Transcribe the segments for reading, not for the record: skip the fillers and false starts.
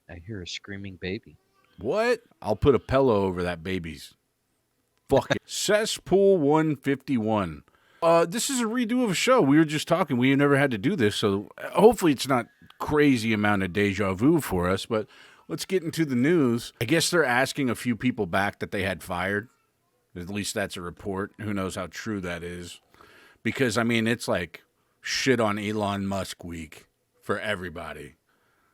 I hear a screaming baby. What? I'll put a pillow over that baby's fucking Cesspool 151. This is a redo of a show. We were just talking. We never had to do this, so hopefully it's not crazy amount of deja vu for us. But let's get into the news. I guess they're asking a few people back that they had fired. At least that's a report. Who knows how true that is? Because I mean, it's like shit on Elon Musk week for everybody.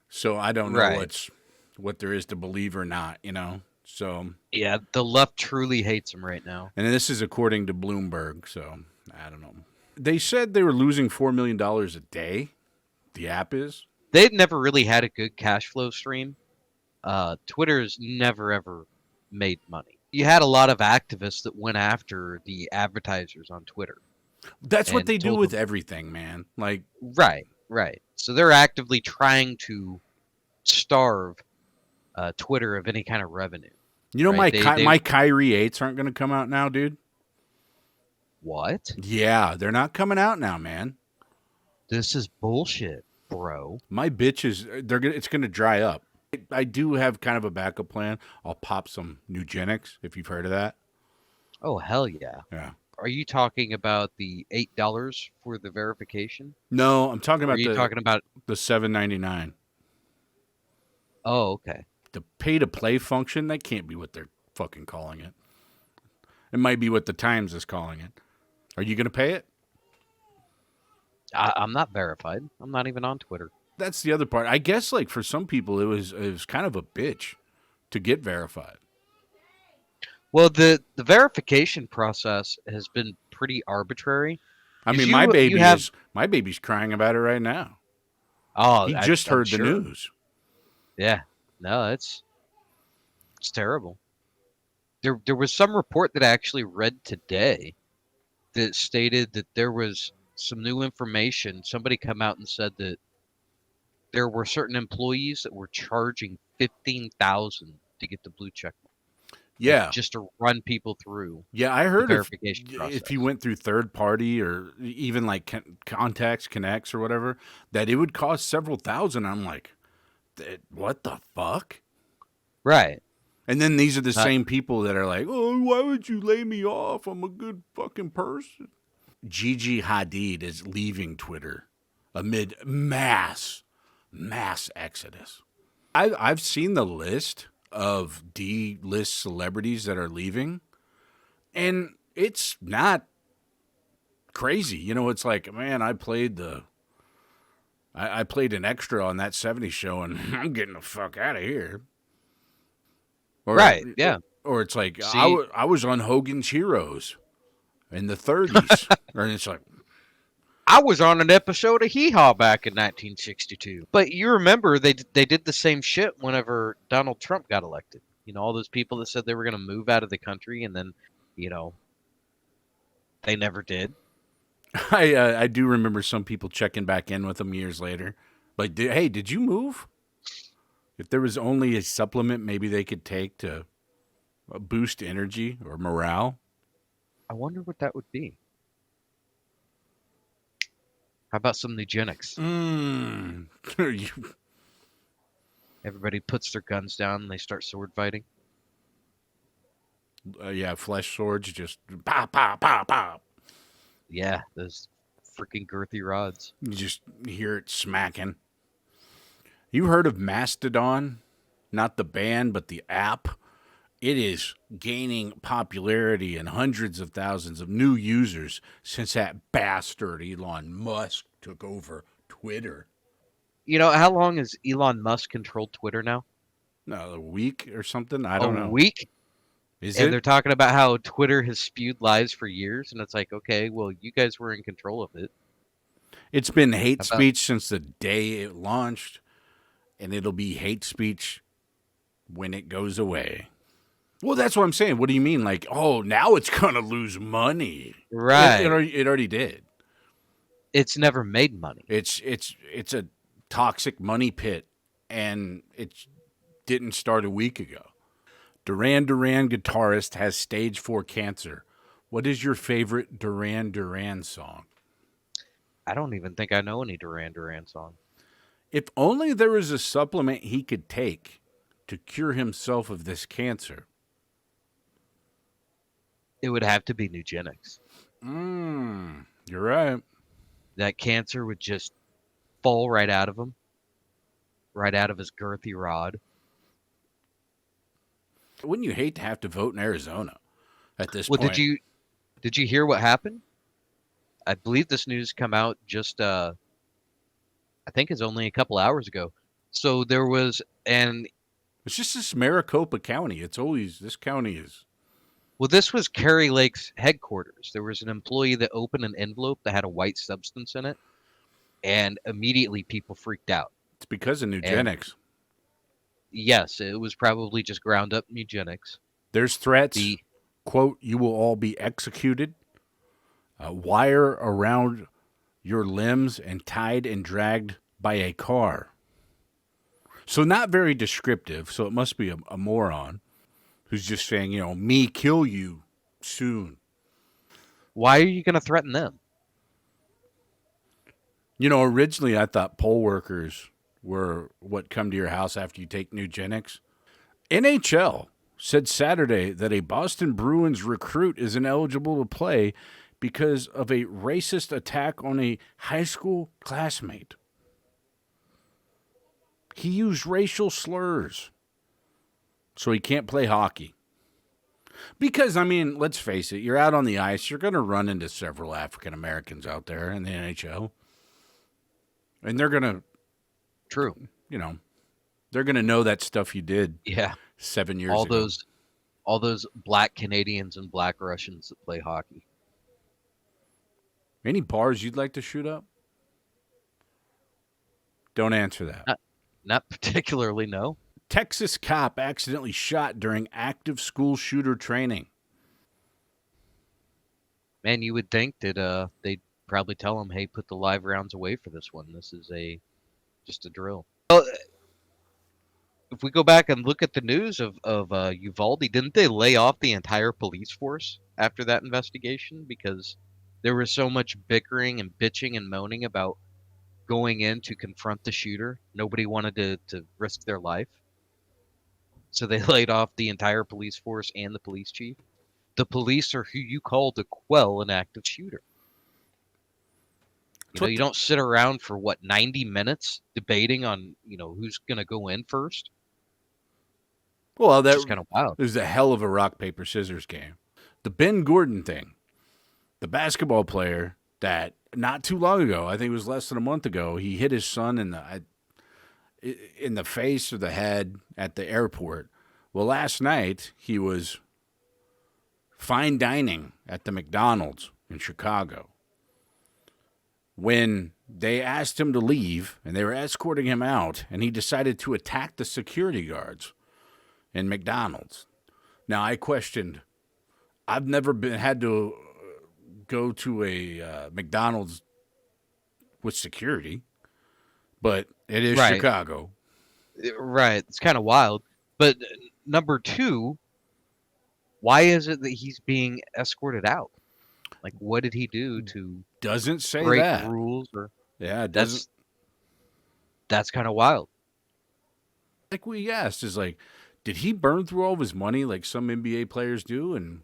So I don't know Right. what there is to believe or not. So, Yeah, the left truly hates him right now. and this is according to Bloomberg. So I don't know. They said they were losing $4 million a day. The app is. They've never really had a good cash flow stream. Twitter's never ever made money. You had a lot of activists that went after the advertisers on Twitter That's what and they do told with them, everything, man. Like, right, right. So they're actively trying to starve Twitter of any kind of revenue, right? my Kyrie 8s aren't going to come out now, dude. What? Yeah, they're not coming out now, man. This is bullshit, bro. My bitches, it's going to dry up. I do have kind of a backup plan. I'll pop some Nugenics if you've heard of that. Oh hell yeah. Yeah. Are you talking about the $8 for the verification? No, I'm talking Or are about you talking about? the $7.99. Oh, okay. The pay to play function, that can't be what they're fucking calling it. It might be what the Times is calling it. Are you going to pay it? I'm not verified. I'm not even on Twitter. That's the other part. I guess like for some people it was kind of a bitch to get verified. Well, the verification process has been pretty arbitrary. I 'Cause mean, you have my baby's crying about it right now. oh, He just I'm heard the sure. news. Yeah, no, it's terrible. There was some report that I actually read today that stated that there was some new information. Somebody come out and said that there were certain employees that were charging 15,000 to get the blue check mark, like Yeah. just to run people through Yeah, I the heard verification if you process. went through third party or even like contacts, connects or whatever, that it would cost several thousand. I'm like, what the fuck? Right. And then these are the Uh, same people that are like, "Oh, why would you lay me off? I'm a good fucking person." Gigi Hadid is leaving Twitter amid mass exodus. I've seen the list of D-list celebrities that are leaving, and it's not crazy. It's like, man, I played an extra on that '70s show, and I'm getting the fuck out of here. Or right. Yeah. or it's like See, I was on Hogan's Heroes in the '30s, and it's like, I was on an episode of Hee Haw back in 1962. But you remember they did the same shit whenever Donald Trump got elected. All those people that said they were going to move out of the country and then, you know, they never did. I do remember some people checking back in with him years later. Like, hey, did you move? If there was only a supplement maybe they could take to boost energy or morale. I wonder what that would be. How about some eugenics? Mm. Everybody puts their guns down and they start sword fighting. Yeah, flesh swords just pop, pop, pop, pop. Yeah, those freaking girthy rods. You just hear it smacking. You heard of Mastodon? Not the band, but the app. It is gaining popularity and hundreds of thousands of new users since that bastard Elon Musk took over Twitter. How long has Elon Musk controlled Twitter now? No, a week or something? I A don't know. week? Is And it? they're talking about how Twitter has spewed lies for years, and it's like, okay, well, you guys were in control of it. It's been hate How about speech since the day it launched, and it'll be hate speech when it goes away. Well, that's what I'm saying. What do you mean? Like, oh, now it's gonna lose money. right? It already did. It's never made money. It's a toxic money pit, and it didn't start a week ago. Duran Duran guitarist has stage 4 cancer. What is your favorite Duran Duran song? I don't even think I know any Duran Duran song. If only there was a supplement he could take to cure himself of this cancer. It would have to be eugenics. You're right. That cancer would just fall right out of him, right out of his girthy rod. Wouldn't you hate to have to vote in Arizona at this Well, point? did you hear what happened? I believe this news come out just I think it's only a couple hours ago. So there was an It's just this Maricopa County. It's always this county is. well, this was Kerry Lake's headquarters. There was an employee that opened an envelope that had a white substance in it, and immediately people freaked out. It's because of And eugenics. yes, it was probably just ground up eugenics. There's threats. The Quote: "You will all be executed. Wire around your limbs and tied and dragged by a car." So not very descriptive. So it must be a moron who's just saying, me kill you soon. why are you going to threaten them? Originally I thought poll workers were what come to your house after you take eugenics. NHL said Saturday that a Boston Bruins recruit is ineligible to play because of a racist attack on a high school classmate. He used racial slurs, so he can't play hockey. Because, let's face it, you're out on the ice, you're going to run into several African Americans out there in the NHL. And they're going to, True. they're going to know that stuff you did Yeah. 7 years All ago. those black Canadians and black Russians that play hockey. Any bars you'd like to shoot up? Don't answer that. Not particularly, no. Texas cop accidentally shot during active school shooter training. Man, you would think that they'd probably tell him, "Hey, put the live rounds away for this one. This is just a drill." Well, if we go back and look at the news of Uvalde, didn't they lay off the entire police force after that investigation because there was so much bickering and bitching and moaning about going in to confront the shooter? Nobody wanted to risk their life, so they laid off the entire police force and the police chief. The police are who you call to quell an active shooter. You don't sit around for 90 minutes debating on, who's going to go in first. Well, It's just kind of wild. It was a hell of a rock, paper, scissors game. The Ben Gordon thing, the basketball player that not too long ago, I think it was less than a month ago, he hit his son in the face or the head at the airport. Well, last night he was fine dining at the McDonald's in Chicago. When they asked him to leave and they were escorting him out, and he decided to attack the security guards in McDonald's. Now, I questioned, I've never had to go to a McDonald's with security, but it is Right. Chicago. Right. It's kind of wild. But number two, why is it that he's being escorted out? Like, what did he do to Doesn't say break that. rules? Or Yeah, it doesn't. that's kind of wild. Like we asked, is like, did he burn through all of his money like some NBA players do, and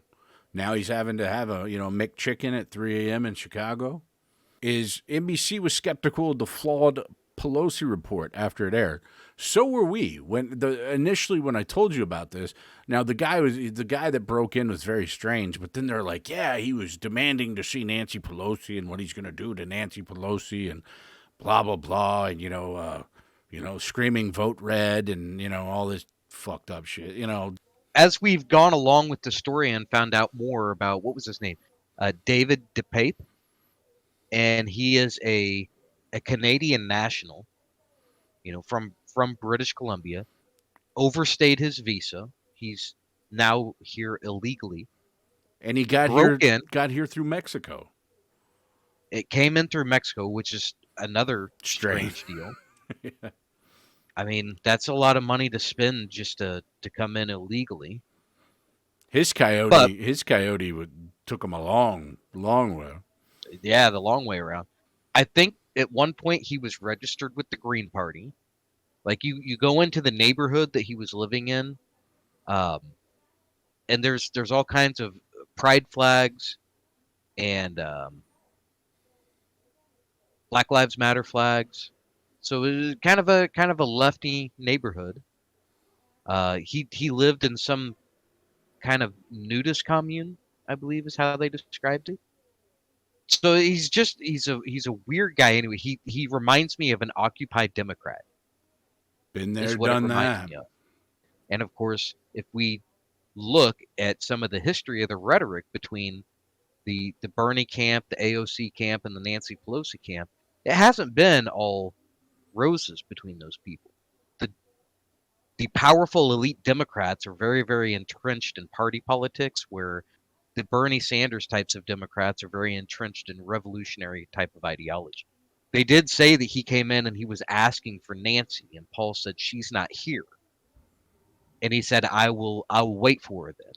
now he's having to have a McChicken at 3 a.m. in Chicago? Is NBC was skeptical of the flawed Pelosi report after it aired. So were we initially when I told you about this. Now the guy that broke in was very strange, but then they're like, yeah, he was demanding to see Nancy Pelosi and what he's going to do to Nancy Pelosi and blah blah blah, and screaming vote red and all this fucked up shit. As we've gone along with the story and found out more about what was his name, David DePape, and he is a Canadian national, from British Columbia, overstayed his visa. He's now here illegally. And he got here through Mexico. It came in through Mexico, which is another Strange. deal. Yeah. I mean, that's a lot of money to spend just to come in illegally. His coyote took him a long, long way. Yeah, the long way around. I think at one point he was registered with the Green Party. Like you go into the neighborhood that he was living in, um, and there's all kinds of pride flags and Black Lives Matter flags. So it was kind of a lefty neighborhood. He lived in some kind of nudist commune, I believe is how they described it. So he's a weird guy anyway. He reminds me of an Occupy Democrat Been there, is what it done reminds that. me of. And of course, if we look at some of the history of the rhetoric between the Bernie camp, the AOC camp, and the Nancy Pelosi camp, it hasn't been all roses between those people. The the powerful elite Democrats are very, very entrenched in party politics, where the Bernie Sanders types of Democrats are very entrenched in revolutionary type of ideology. They did say that he came in and he was asking for Nancy, and Paul said she's not here, and he said I will wait for her then.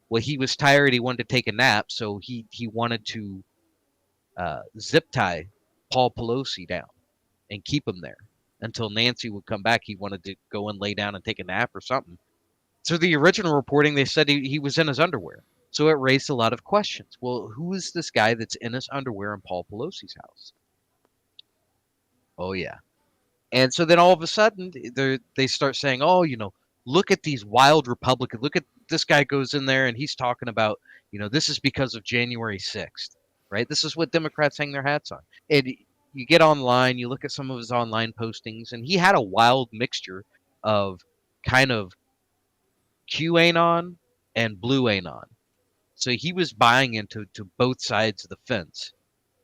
Well, he was tired. He wanted to take a nap, so he wanted to zip tie Paul Pelosi down and keep him there until Nancy would come back. He wanted to go and lay down and take a nap or something. So the original reporting, they said he was in his underwear. So it raised a lot of questions. Well, who is this guy that's in his underwear in Paul Pelosi's house? Oh yeah. And so then all of a sudden they start saying, "Oh, look at these wild Republicans. Look at this guy goes in there and he's talking about, this is because of January 6th, right? This is what Democrats hang their hats on." And you get online, you look at some of his online postings, and he had a wild mixture of kind of QAnon and Blue Anon. So he was buying into both sides of the fence,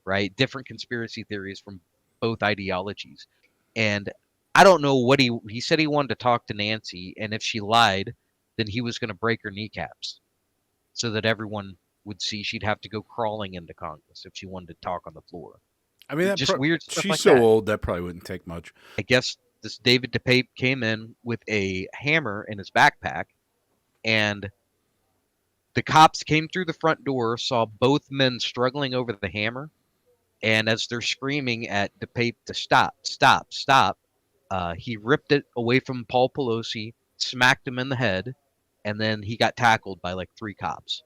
right? Different conspiracy theories from both ideologies. And I don't know what he said he wanted to talk to Nancy, and if she lied, then he was going to break her kneecaps so that everyone would see she'd have to go crawling into Congress if she wanted to talk on the floor. I mean, Just weird stuff she's like so that. old that probably wouldn't take much. I guess this David DePape came in with a hammer in his backpack, and the cops came through the front door, saw both men struggling over the hammer, and as they're screaming at DePape to stop, stop, stop, he ripped it away from Paul Pelosi, smacked him in the head, and then he got tackled by like three cops.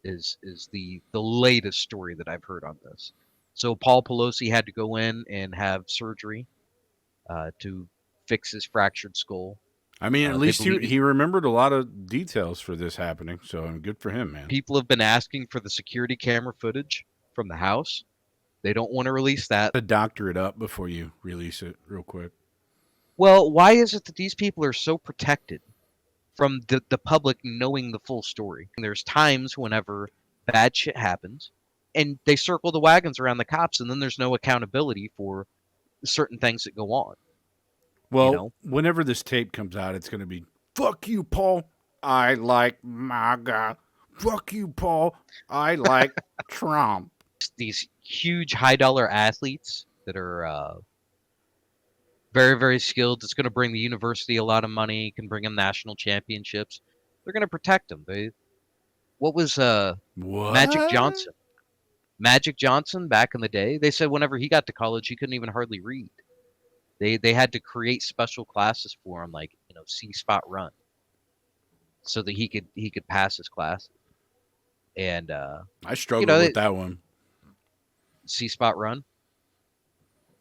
Is the latest story that I've heard on this. So Paul Pelosi had to go in and have surgery to fix his fractured skull. I mean, at They least believe he remembered a lot of details for this happening, so good for him, man. people have been asking for the security camera footage from the house. They don't want to release that. To doctor it up before you release it real quick. Well, why is it that these people are so protected from the public knowing the full story? There's times whenever bad shit happens and they circle the wagons around the cops, and then there's no accountability for certain things that go on. Well, whenever this tape comes out, it's going to be, fuck you, Paul. I like MAGA. Fuck you, Paul. I like Trump. These huge high dollar athletes that are very, very skilled. It's going to bring the university a lot of money, can bring them national championships. They're going to protect them. What was Magic What? Johnson? Magic Johnson back in the day, they said whenever he got to college, he couldn't even hardly read. They had to create special classes for him, like C spot run, so that he could pass his class. And I struggled with that one. C spot run.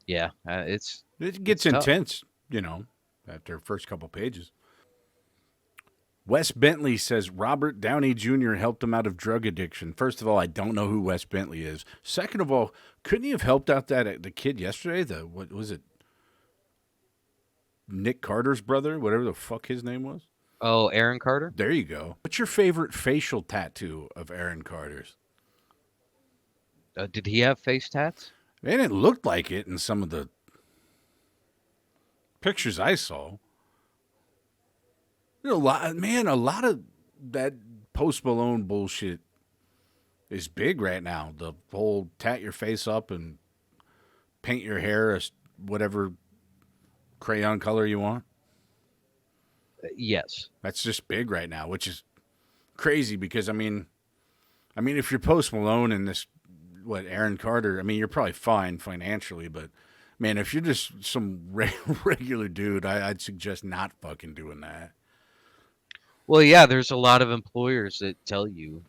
Yeah, It gets tough. intense, after the first couple pages. Wes Bentley says Robert Downey Jr. helped him out of drug addiction. First of all, I don't know who Wes Bentley is. Second of all, couldn't he have helped out the kid yesterday? What was it? Nick Carter's brother, whatever the fuck his name was. Oh, Aaron Carter. There you go. What's your favorite facial tattoo of Aaron Carter's? Did he have face tats? Man, it looked like it in some of the pictures I saw. A lot of that Post Malone bullshit is big right now. The whole tat your face up and paint your hair as whatever crayon color you want. Yes. That's just big right now, which is crazy because I mean, if you're Post Malone and this Aaron Carter, I mean, you're probably fine financially, but Man, if you're just some regular dude, I'd suggest not fucking doing that. Well, yeah, there's a lot of employers that tell you,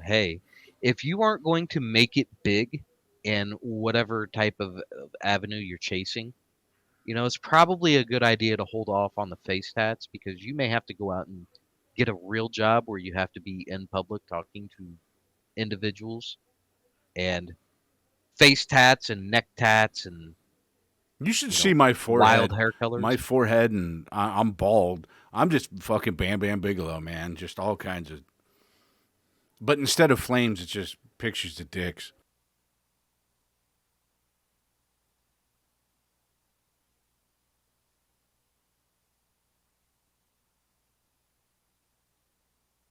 hey, if you aren't going to make it big in whatever type of avenue you're chasing, it's probably a good idea to hold off on the face tats because you may have to go out and get a real job where you have to be in public talking to individuals and face tats and neck tats and, You should see my wild forehead. hair My colors. forehead, and I'm bald. I'm just fucking Bam Bam Bigelow, man. Just all kinds of. But instead of flames, it's just pictures of dicks.